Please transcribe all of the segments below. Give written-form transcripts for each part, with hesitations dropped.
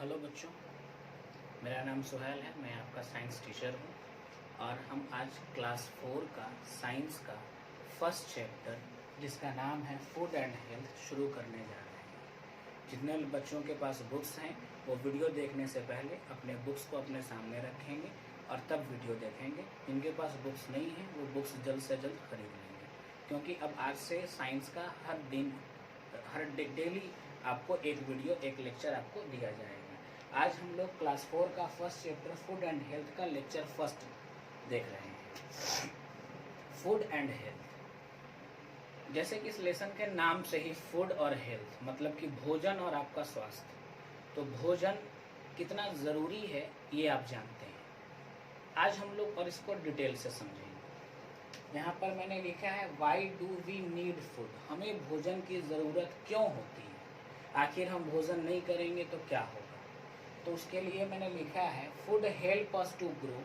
Hello बच्चों, मेरा नाम सुहैल है। मैं आपका साइंस टीचर हूँ और हम आज क्लास 4 का साइंस का फर्स्ट चैप्टर जिसका नाम है फूड एंड हेल्थ शुरू करने जा रहे हैं। जितने बच्चों के पास बुक्स हैं वो वीडियो देखने से पहले अपने बुक्स को अपने सामने रखेंगे और तब वीडियो देखेंगे। जिनके पास बुक्स नहीं हैं वो बुक्स जल्द से जल्द खरीद लेंगे, क्योंकि अब आज से साइंस का हर डेली आपको एक वीडियो एक लेक्चर आपको दिया जाएगा। आज हम लोग क्लास 4 का first chapter food and health का लेक्चर फर्स्ट देख रहे हैं। फूड एंड हेल्थ, जैसे कि इस लेसन के नाम से ही फूड और हेल्थ मतलब कि भोजन और आपका स्वास्थ्य, तो भोजन कितना ज़रूरी है ये आप जानते हैं। आज हम लोग और इसको डिटेल से समझेंगे। यहाँ पर मैंने लिखा है why do we need food, हमें भोजन की ज़रूरत क्यों होती है, आखिर हम भोजन नहीं करेंगे तो क्या होगा। तो उसके लिए मैंने लिखा है food help us to grow,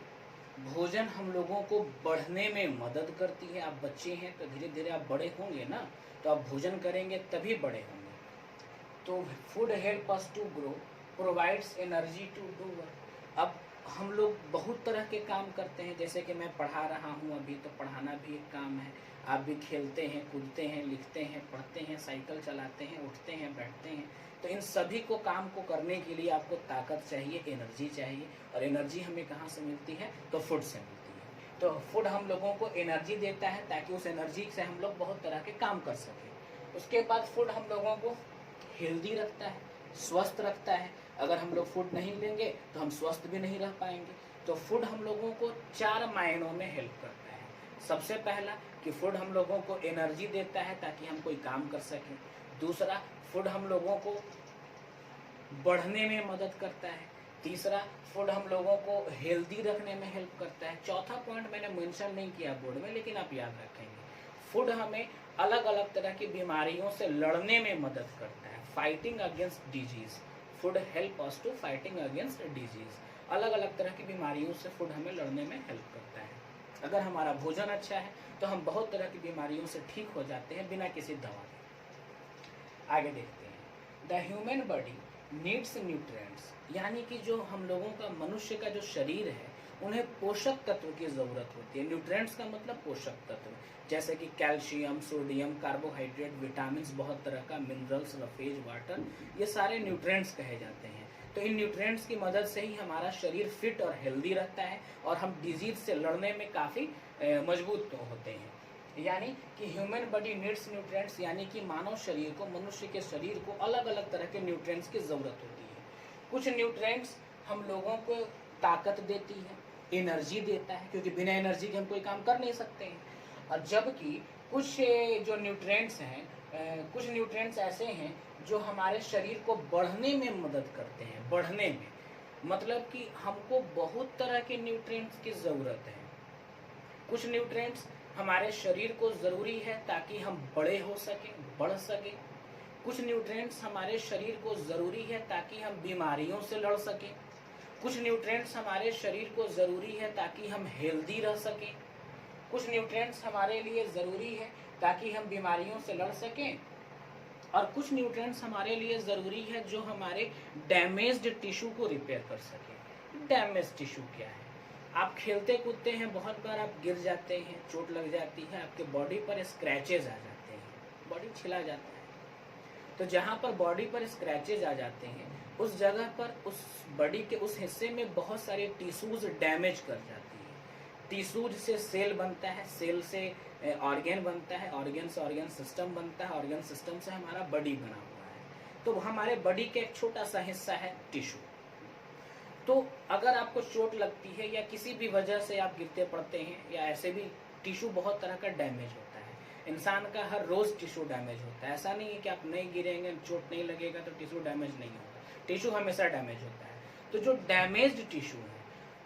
भोजन हम लोगों को बढ़ने में मदद करती है। आप बच्चे हैं तो धीरे धीरे आप बड़े होंगे ना, तो आप भोजन करेंगे तभी बड़े होंगे। तो food help us to grow, provides energy to do work. अब हम लोग बहुत तरह के काम करते हैं, जैसे कि मैं पढ़ा रहा हूँ अभी, तो पढ़ाना भी एक काम है। आप भी खेलते हैं, कूदते हैं, लिखते हैं, पढ़ते हैं, साइकिल चलाते हैं, उठते हैं, बैठते हैं। तो इन सभी को काम को करने के लिए आपको ताकत चाहिए, एनर्जी चाहिए। और एनर्जी हमें कहाँ से मिलती है? तो फूड से मिलती है। तो फूड हम लोगों को एनर्जी देता है ताकि उस एनर्जी से हम लोग बहुत तरह के काम कर सकें। उसके बाद फूड हम लोगों को हेल्दी रखता है, स्वस्थ रखता है। अगर हम लोग फूड नहीं लेंगे तो हम स्वस्थ भी नहीं रह पाएंगे। तो फूड हम लोगों को 4 मायनों में हेल्प करता है। सबसे पहला कि फूड हम लोगों को एनर्जी देता है ताकि हम कोई काम कर सकें। दूसरा, फूड हम लोगों को बढ़ने में मदद करता है। तीसरा, फूड हम लोगों को हेल्दी रखने में हेल्प करता है। चौथा पॉइंट मैंने मेंशन नहीं किया बोर्ड में, लेकिन आप याद रखेंगे, फूड हमें अलग अलग तरह की बीमारियों से लड़ने में मदद करता है। Fighting against disease, food help us to fighting against disease. अलग अलग तरह की बीमारियों से फूड हमें लड़ने में हेल्प करता है। अगर हमारा भोजन अच्छा है तो हम बहुत तरह की बीमारियों से ठीक हो जाते हैं बिना किसी दवा के। आगे देखते हैं, the human body needs nutrients, यानी कि जो हम लोगों का मनुष्य का जो शरीर है उन्हें पोषक तत्व की ज़रूरत होती है। न्यूट्रिएंट्स का मतलब पोषक तत्व, जैसे कि कैल्शियम, सोडियम, कार्बोहाइड्रेट, विटामिन्स, बहुत तरह का मिनरल्स, रफेज, वाटर, ये सारे न्यूट्रिएंट्स कहे जाते हैं। तो इन न्यूट्रिएंट्स की मदद से ही हमारा शरीर फिट और हेल्दी रहता है और हम डिजीज से लड़ने में काफ़ी मजबूत होते हैं। यानी कि ह्यूमन बॉडी नीड्स न्यूट्रिएंट्स, यानी कि मानव शरीर को, मनुष्य के शरीर को अलग अलग तरह के न्यूट्रिएंट्स की ज़रूरत होती है। कुछ न्यूट्रिएंट्स हम लोगों को ताकत देती है, एनर्जी देता है, क्योंकि बिना एनर्जी के हम कोई काम कर नहीं सकते हैं। और जबकि कुछ जो न्यूट्रिएंट्स हैं, कुछ न्यूट्रिएंट्स ऐसे हैं जो हमारे शरीर को बढ़ने में मदद करते हैं। बढ़ने में मतलब कि हमको बहुत तरह के न्यूट्रिएंट्स की ज़रूरत है। कुछ न्यूट्रिएंट्स हमारे शरीर को ज़रूरी है ताकि हम बड़े हो सकें, बढ़ सकें। कुछ न्यूट्रिएंट्स हमारे शरीर को ज़रूरी है ताकि हम बीमारियों से लड़ सकें। कुछ न्यूट्रिएंट्स हमारे शरीर को ज़रूरी है ताकि हम हेल्दी रह सकें। कुछ न्यूट्रिएंट्स हमारे लिए ज़रूरी है ताकि हम बीमारियों से लड़ सकें। और कुछ न्यूट्रिएंट्स हमारे लिए ज़रूरी है जो हमारे डैमेज्ड टिश्यू को रिपेयर कर सकें। डैमेज टिश्यू क्या है? आप खेलते कूदते हैं, बहुत बार आप गिर जाते हैं, चोट लग जाती है, आपके बॉडी पर स्क्रैचेज आ जाते हैं, बॉडी छिला जाता है। तो जहाँ पर बॉडी पर स्क्रैचेज आ जाते हैं उस जगह पर, उस बॉडी के उस हिस्से में बहुत सारे टिश्यूज डैमेज कर जाती है। टिश्यूज से सेल बनता है, सेल से ऑर्गेन बनता है, ऑर्गेन से ऑर्गेन सिस्टम बनता है, ऑर्गेन सिस्टम से हमारा बॉडी बना हुआ है। तो हमारे बॉडी का एक छोटा सा हिस्सा है टिश्यू। तो अगर आपको चोट लगती है या किसी भी वजह से आप गिरते पड़ते हैं, या ऐसे भी टिश्यू बहुत तरह का डैमेज होता है। इंसान का हर रोज़ टिश्यू डैमेज होता है। ऐसा नहीं है कि आप नहीं गिरेंगे, चोट नहीं लगेगा तो टिश्यू डैमेज नहीं होगा। टिश्यू हमेशा डैमेज होता है। तो जो डैमेज्ड टिश्यू है,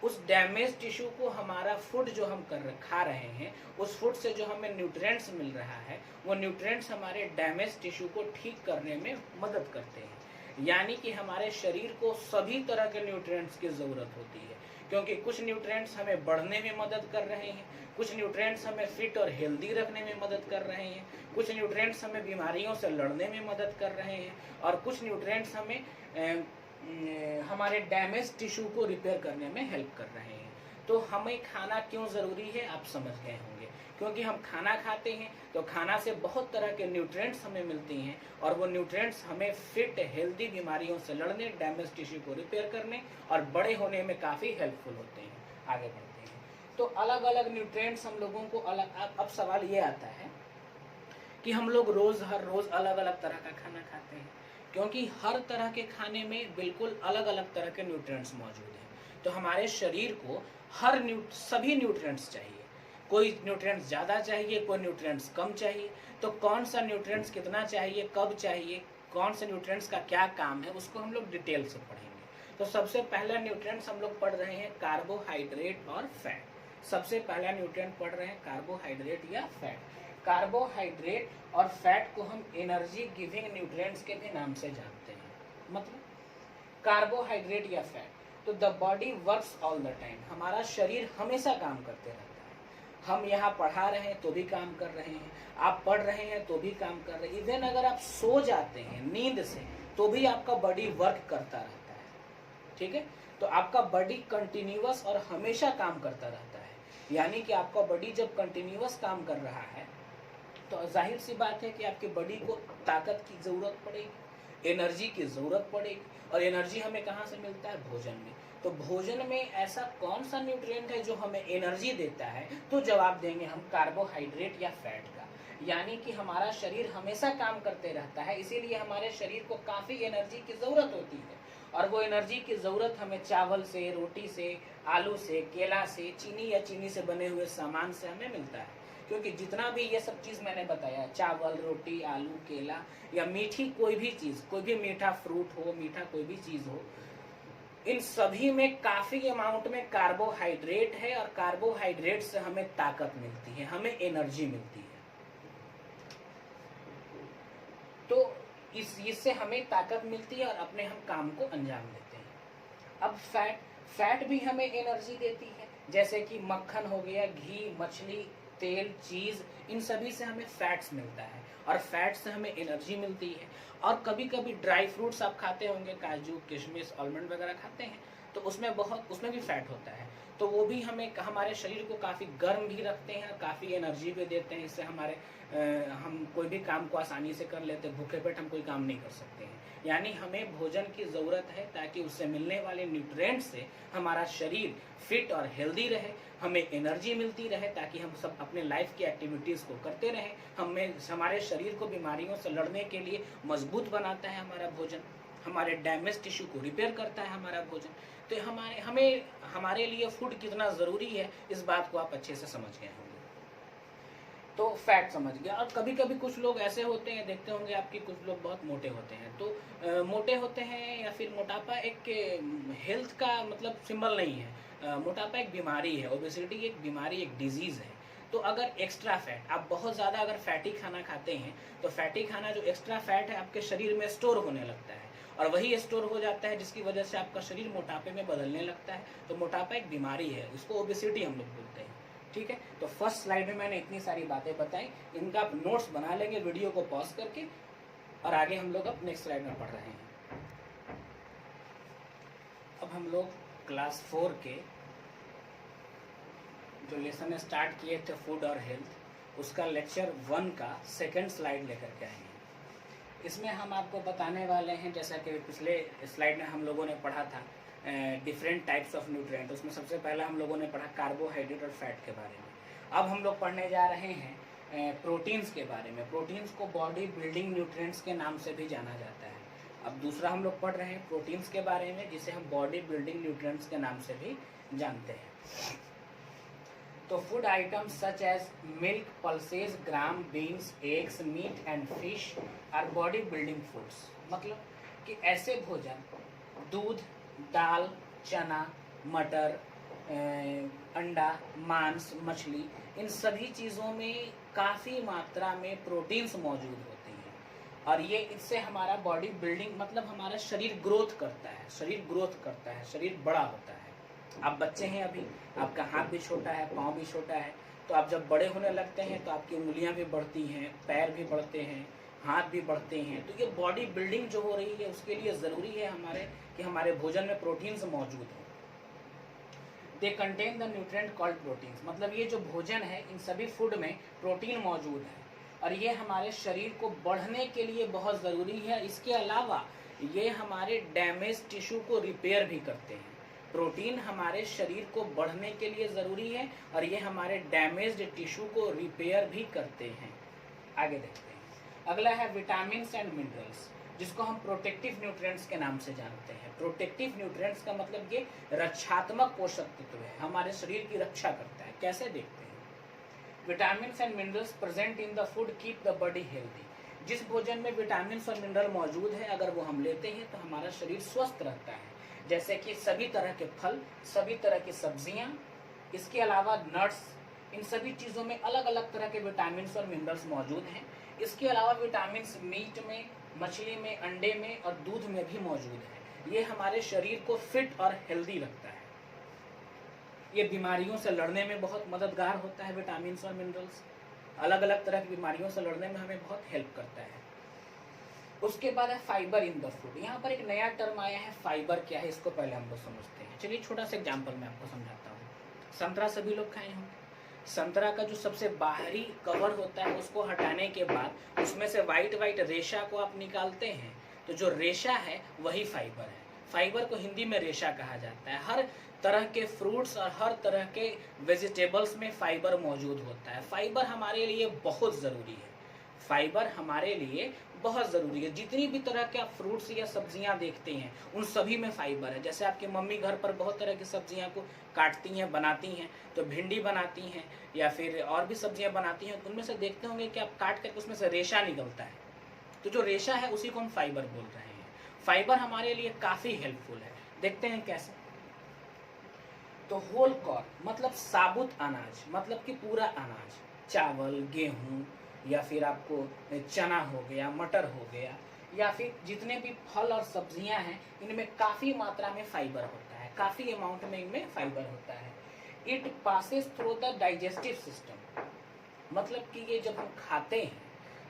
उस डैमेज टिश्यू को हमारा फूड जो हम खा रहे हैं, उस फूड से जो हमें न्यूट्रिएंट्स मिल रहा है, वो न्यूट्रिएंट्स हमारे डैमेज टिश्यू को ठीक करने में मदद करते हैं। यानी कि हमारे शरीर को सभी तरह के न्यूट्रिएंट्स की ज़रूरत होती है, क्योंकि कुछ न्यूट्रिएंट्स हमें बढ़ने में मदद कर रहे हैं, कुछ न्यूट्रिएंट्स हमें फिट और हेल्दी रखने में मदद कर रहे हैं, कुछ न्यूट्रिएंट्स हमें बीमारियों से लड़ने में मदद कर रहे हैं, और कुछ न्यूट्रिएंट्स हमें हमारे डैमेज टिश्यू को रिपेयर करने में हेल्प कर रहे हैं। तो हमें खाना क्यों ज़रूरी है आप समझ गए होंगे, क्योंकि हम खाना खाते हैं तो खाना से बहुत तरह के न्यूट्रिएंट्स हमें मिलती हैं और वो न्यूट्रिएंट्स हमें फिट हेल्दी बीमारियों से लड़ने, डैमेज टिश्यू को रिपेयर करने और बड़े होने में काफ़ी हेल्पफुल होते हैं। आगे बढ़ते हैं। तो अलग अलग न्यूट्रिएंट्स हम लोगों को अलग, अब सवाल ये आता है कि हम लोग हर रोज़ अलग अलग तरह का खाना खाते हैं, क्योंकि हर तरह के खाने में बिल्कुल अलग अलग तरह के न्यूट्रिएंट्स मौजूद हैं। तो हमारे शरीर को सभी न्यूट्रिएंट्स चाहिए, कोई न्यूट्रिएंट्स ज़्यादा चाहिए, कोई न्यूट्रिएंट्स कम चाहिए। तो कौन सा न्यूट्रिएंट्स कितना चाहिए, कब चाहिए, कौन से न्यूट्रिएंट्स का क्या काम है, उसको हम लोग डिटेल से पढ़ेंगे। तो सबसे पहला न्यूट्रिएंट्स हम लोग पढ़ रहे हैं कार्बोहाइड्रेट और फैट। सबसे पहला न्यूट्रिएंट पढ़ रहे हैं कार्बोहाइड्रेट या फैट। कार्बोहाइड्रेट और फैट को हम एनर्जी गिविंग न्यूट्रिएंट्स के भी नाम से जानते हैं। मतलब कार्बोहाइड्रेट या फैट, तो the body works all the time, हमारा शरीर हमेशा काम करते रहता है। हम यहाँ पढ़ा रहे हैं तो भी काम कर रहे हैं, आप पढ़ रहे हैं तो भी काम कर रहे हैं, इवन अगर आप सो जाते हैं नींद से तो भी आपका बॉडी वर्क करता रहता है। ठीक है, तो आपका बॉडी कंटिन्यूअस और हमेशा काम करता रहता है। यानी कि आपका बॉडी जब कंटिन्यूअस काम कर रहा है तो जाहिर सी बात है कि आपके बॉडी को ताकत की ज़रूरत पड़ेगी, एनर्जी की ज़रूरत पड़ेगी। और एनर्जी हमें कहाँ से मिलता है? भोजन में। तो भोजन में ऐसा कौन सा न्यूट्रिएंट है जो हमें एनर्जी देता है? तो जवाब देंगे हम कार्बोहाइड्रेट या फैट का। यानी कि हमारा शरीर हमेशा काम करते रहता है, इसीलिए हमारे शरीर को काफ़ी एनर्जी की ज़रूरत होती है। और वो एनर्जी की ज़रूरत हमें चावल से, रोटी से, आलू से, केला से, चीनी या चीनी से बने हुए सामान से हमें मिलता है। क्योंकि जितना भी ये सब चीज़ मैंने बताया, चावल, रोटी, आलू, केला या मीठी कोई भी चीज़, कोई भी मीठा फ्रूट हो, मीठा कोई भी चीज़ हो, इन सभी में काफ़ी अमाउंट में कार्बोहाइड्रेट है और कार्बोहाइड्रेट से हमें ताकत मिलती है, हमें एनर्जी मिलती है। तो इससे हमें ताकत मिलती है और अपने हम काम को अंजाम देते हैं। अब फैट भी हमें एनर्जी देती है, जैसे कि मक्खन हो गया, घी, मछली, तेल, चीज़, इन सभी से हमें फैट्स मिलता है और फैट से हमें एनर्जी मिलती है। और कभी कभी ड्राई फ्रूट्स आप खाते होंगे, काजू, किशमिश, आलमंड वगैरह खाते हैं, तो उसमें भी फैट होता है। तो वो भी हमारे शरीर को काफ़ी गर्म भी रखते हैं और काफ़ी एनर्जी भी देते हैं। इससे हम कोई भी काम को आसानी से कर लेते हैं, भूखे पेट हम कोई काम नहीं कर सकते हैं। यानी हमें भोजन की ज़रूरत है ताकि उससे मिलने वाले न्यूट्रिएंट से हमारा शरीर फिट और हेल्दी रहे, हमें एनर्जी मिलती रहे ताकि हम सब अपने लाइफ की एक्टिविटीज़ को करते रहें। हमारे शरीर को बीमारियों से लड़ने के लिए मजबूत बनाता है हमारा भोजन, हमारे डैमेज टिश्यू को रिपेयर करता है हमारा भोजन। तो हमारे लिए फूड कितना ज़रूरी है, इस बात को आप अच्छे से समझ गए होंगे। तो फैट समझ गया। और कभी कभी कुछ लोग ऐसे होते हैं, देखते होंगे आपकी, कुछ लोग बहुत मोटे होते हैं। तो मोटे होते हैं या फिर मोटापा एक हेल्थ का मतलब सिंबल नहीं है। मोटापा एक बीमारी है, ओबेसिटी एक बीमारी, एक डिजीज़ है। तो अगर एक्स्ट्रा फैट, आप बहुत ज़्यादा अगर फैटी खाना खाते हैं तो फैटी खाना जो एक्स्ट्रा फैट है आपके शरीर में स्टोर होने लगता है और वही स्टोर हो जाता है, जिसकी वजह से आपका शरीर मोटापे में बदलने लगता है। तो मोटापा एक बीमारी है, इसको ओबेसिटी हम लोग बोलते हैं। ठीक है, तो फर्स्ट स्लाइड में मैंने इतनी सारी बातें बताई, इनका आप नोट्स बना लेंगे वीडियो को पॉज करके, और आगे हम लोग अब नेक्स्ट स्लाइड में पढ़ रहे हैं। अब हम लोग क्लास 4 के जो लेसन स्टार्ट किए थे फूड और हेल्थ, उसका लेक्चर 1 का सेकंड स्लाइड लेकर के आए हैं। इसमें हम आपको बताने वाले हैं, जैसा कि पिछले स्लाइड में हम लोगों ने पढ़ा था डिफरेंट टाइप्स ऑफ न्यूट्रिएंट, उसमें सबसे पहला हम लोगों ने पढ़ा कार्बोहाइड्रेट और फैट के बारे में। अब हम लोग पढ़ने जा रहे हैं प्रोटीन्स के बारे में। प्रोटीन्स को बॉडी बिल्डिंग न्यूट्रिएंट्स के नाम से भी जाना जाता है। अब दूसरा हम लोग पढ़ रहे हैं प्रोटीन्स के बारे में, जिसे हम बॉडी बिल्डिंग न्यूट्रिएंट्स के नाम से भी जानते हैं। तो food items such as milk, pulses, gram, beans, eggs, meat and fish are body building foods. मतलब कि ऐसे भोजन, दूध, दाल, चना, मटर, अंडा, मांस, मछली, इन सभी चीज़ों में काफ़ी मात्रा में प्रोटीन्स मौजूद होते हैं और ये इससे हमारा बॉडी बिल्डिंग मतलब हमारा शरीर ग्रोथ करता है, शरीर बड़ा होता है। आप बच्चे हैं अभी, आपका हाथ भी छोटा है, पाँव भी छोटा है, तो आप जब बड़े होने लगते हैं तो आपकी उंगलियां भी बढ़ती हैं, पैर भी बढ़ते हैं, हाथ भी बढ़ते हैं। तो ये बॉडी बिल्डिंग जो हो रही है उसके लिए ज़रूरी है हमारे कि हमारे भोजन में प्रोटीन्स मौजूद हों। They contain the nutrient called proteins, मतलब ये जो भोजन है इन सभी फूड में प्रोटीन मौजूद है और ये हमारे शरीर को बढ़ने के लिए बहुत ज़रूरी है। इसके अलावा ये हमारे डैमेज टिश्यू को रिपेयर भी करते हैं। प्रोटीन हमारे शरीर को बढ़ने के लिए ज़रूरी है और ये हमारे डैमेज्ड टिश्यू को रिपेयर भी करते हैं। आगे देखते हैं। अगला है विटामिन एंड मिनरल्स, जिसको हम प्रोटेक्टिव न्यूट्रिएंट्स के नाम से जानते हैं। प्रोटेक्टिव न्यूट्रिएंट्स का मतलब ये रक्षात्मक पोषक तत्व है, हमारे शरीर की रक्षा करता है। कैसे देखते हैं। Vitamin and minerals present in the food keep the body healthy. जिस भोजन में विटामिन और मिनरल मौजूद है अगर वो हम लेते हैं तो हमारा शरीर स्वस्थ रहता है। जैसे कि सभी तरह के फल, सभी तरह की सब्जियां, इसके अलावा नट्स, इन सभी चीज़ों में अलग अलग तरह के विटामिन और मिनरल्स मौजूद हैं। इसके अलावा विटामिन मीट में, मछली में, अंडे में और दूध में भी मौजूद है। ये हमारे शरीर को फिट और हेल्दी रखता है। ये बीमारियों से लड़ने में बहुत मददगार होता है। विटामिन और मिनरल्स अलग अलग तरह की बीमारियों से लड़ने में हमें बहुत हेल्प करता है। उसके बाद है फाइबर इन द फूड। यहाँ पर एक नया टर्म आया है, फाइबर क्या है इसको पहले हम लोग समझते हैं। चलिए छोटा सा एग्जाम्पल मैं आपको समझाता हूँ। संतरा सभी लोग खाए होंगे। संतरा का जो सबसे बाहरी कवर होता है उसको हटाने के बाद उसमें से वाइट रेशा को आप निकालते हैं, तो जो रेशा है वही फाइबर है। फाइबर को हिंदी में रेशा कहा जाता है। हर तरह के फ्रूट्स और हर तरह के वेजिटेबल्स में फाइबर मौजूद होता है। फाइबर हमारे लिए बहुत ज़रूरी है। फाइबर हमारे लिए बहुत ज़रूरी है। जितनी भी तरह के आप फ्रूट्स या सब्जियां देखते हैं उन सभी में फाइबर है। जैसे आपकी मम्मी घर पर बहुत तरह की सब्जियां को काटती हैं, बनाती हैं, तो भिंडी बनाती हैं या फिर और भी सब्जियां बनाती हैं, तो उनमें से देखते होंगे कि आप काट करके उसमें से रेशा निकलता है। तो जो रेशा है उसी को हम फाइबर बोल रहे हैं। फाइबर हमारे लिए काफ़ी हेल्पफुल है। देखते हैं कैसे। तो होल कॉर्न मतलब साबुत अनाज, मतलब कि पूरा अनाज, चावल, गेहूँ या फिर आपको चना हो गया, मटर हो गया, या फिर जितने भी फल और सब्जियां हैं इनमें काफ़ी मात्रा में फाइबर होता है, काफ़ी अमाउंट में इनमें फाइबर होता है। It passes through the digestive system, मतलब कि ये जब हम खाते हैं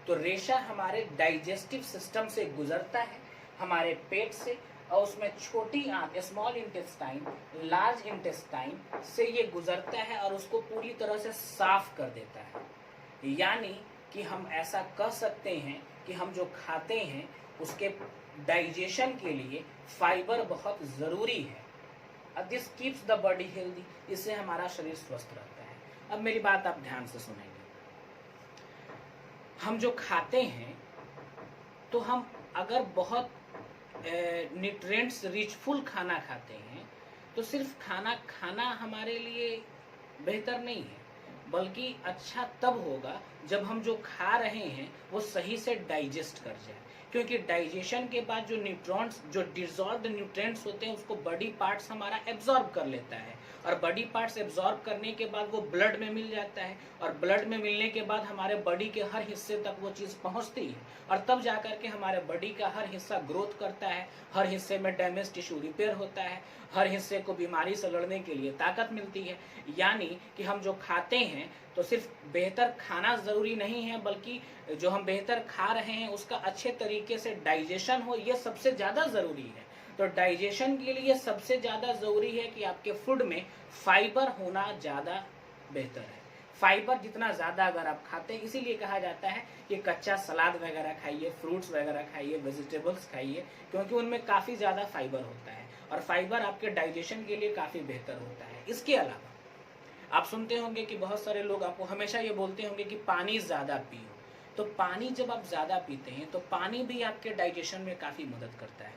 तो रेशा हमारे डाइजेस्टिव सिस्टम से गुजरता है, हमारे पेट से, और उसमें छोटी आंत स्मॉल इंटेस्टाइन, लार्ज इंटेस्टाइन से ये गुजरता है और उसको पूरी तरह से साफ कर देता है। यानी कि हम ऐसा कह सकते हैं कि हम जो खाते हैं उसके डाइजेशन के लिए फाइबर बहुत ज़रूरी है। This keeps the body healthy, इससे हमारा शरीर स्वस्थ रहता है। अब मेरी बात आप ध्यान से सुनेंगे। हम जो खाते हैं तो हम अगर बहुत न्यूट्रिएंट्स रिचफुल खाना खाते हैं तो सिर्फ खाना हमारे लिए बेहतर नहीं है, बल्कि अच्छा तब होगा जब हम जो खा रहे हैं वो सही से डाइजेस्ट कर जाए। क्योंकि डाइजेशन के बाद जो न्यूट्रॉन्स, जो डिसॉल्व्ड न्यूट्रिएंट्स होते हैं उसको बॉडी पार्ट्स हमारा एब्जॉर्ब कर लेता है, और बॉडी पार्ट्स एब्जॉर्ब करने के बाद वो ब्लड में मिल जाता है, और ब्लड में मिलने के बाद हमारे बॉडी के हर हिस्से तक वो चीज़ पहुंचती है, और तब जा कर के हमारे बॉडी का हर हिस्सा ग्रोथ करता है, हर हिस्से में डैमेज टिश्यू रिपेयर होता है, हर हिस्से को बीमारी से लड़ने के लिए ताकत मिलती है। यानी कि हम जो खाते हैं तो सिर्फ बेहतर खाना ज़रूरी नहीं है, बल्कि जो हम बेहतर खा रहे हैं उसका अच्छे तरीके से डाइजेशन हो, ये सबसे ज़्यादा ज़रूरी है। तो डाइजेशन के लिए सबसे ज़्यादा ज़रूरी है कि आपके फूड में फाइबर होना ज़्यादा बेहतर है। फाइबर जितना ज़्यादा अगर आप खाते हैं, इसीलिए कहा जाता है कि कच्चा सलाद वगैरह खाइए, फ्रूट्स वगैरह खाइए, वेजिटेबल्स खाइए, क्योंकि उनमें काफ़ी ज़्यादा फाइबर होता है और फाइबर आपके डाइजेशन के लिए काफ़ी बेहतर होता है। इसके अलावा आप सुनते होंगे कि बहुत सारे लोग आपको हमेशा ये बोलते होंगे कि पानी ज़्यादा पियो। तो पानी जब आप ज़्यादा पीते हैं तो पानी भी आपके डाइजेशन में काफ़ी मदद करता है।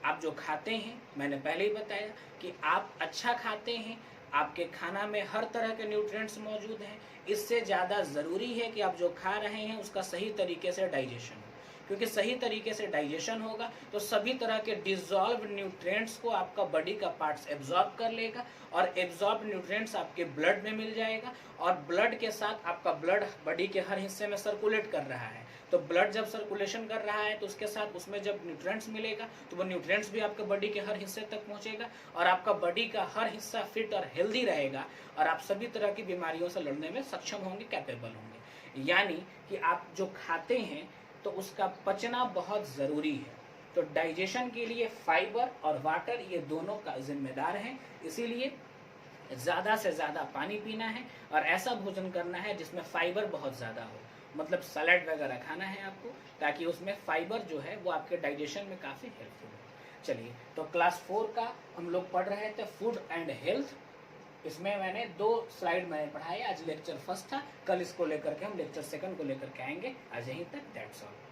आप जो खाते हैं, मैंने पहले ही बताया कि आप अच्छा खाते हैं, आपके खाना में हर तरह के न्यूट्रिएंट्स मौजूद हैं। इससे ज़्यादा ज़रूरी है कि आप जो खा रहे हैं उसका सही तरीके से डाइजेशन हो, क्योंकि सही तरीके से डाइजेशन होगा तो सभी तरह के डिसॉल्व न्यूट्रिएंट्स को आपका बॉडी का पार्ट्स एब्जॉर्ब कर लेगा, और एब्जॉर्ब न्यूट्रिएंट्स आपके ब्लड में मिल जाएगा, और ब्लड के साथ आपका ब्लड बॉडी के हर हिस्से में सर्कुलेट कर रहा है। तो ब्लड जब सर्कुलेशन कर रहा है तो उसके साथ उसमें जब न्यूट्रिएंट्स मिलेगा तो वो न्यूट्रिएंट्स भी आपके बॉडी के हर हिस्से तक पहुंचेगा, और आपका बॉडी का हर हिस्सा फिट और हेल्दी रहेगा, और आप सभी तरह की बीमारियों से लड़ने में सक्षम होंगे, कैपेबल होंगे। यानी कि आप जो खाते हैं तो उसका पचना बहुत ज़रूरी है। तो डाइजेशन के लिए फाइबर और वाटर ये दोनों का जिम्मेदार है, इसीलिए ज़्यादा से ज़्यादा पानी पीना है और ऐसा भोजन करना है जिसमें फाइबर बहुत ज़्यादा हो, मतलब सलाद वगैरह खाना है आपको, ताकि उसमें फाइबर जो है वो आपके डाइजेशन में काफ़ी हेल्पफुल हो। चलिए, तो क्लास 4 का हम लोग पढ़ रहे थे फूड एंड हेल्थ। इसमें मैंने 2 स्लाइड मैंने पढ़ाई, आज लेक्चर फर्स्ट था, कल इसको लेकर के हम लेक्चर सेकंड को लेकर के आएंगे। आज यहीं तक, दैट्स ऑल।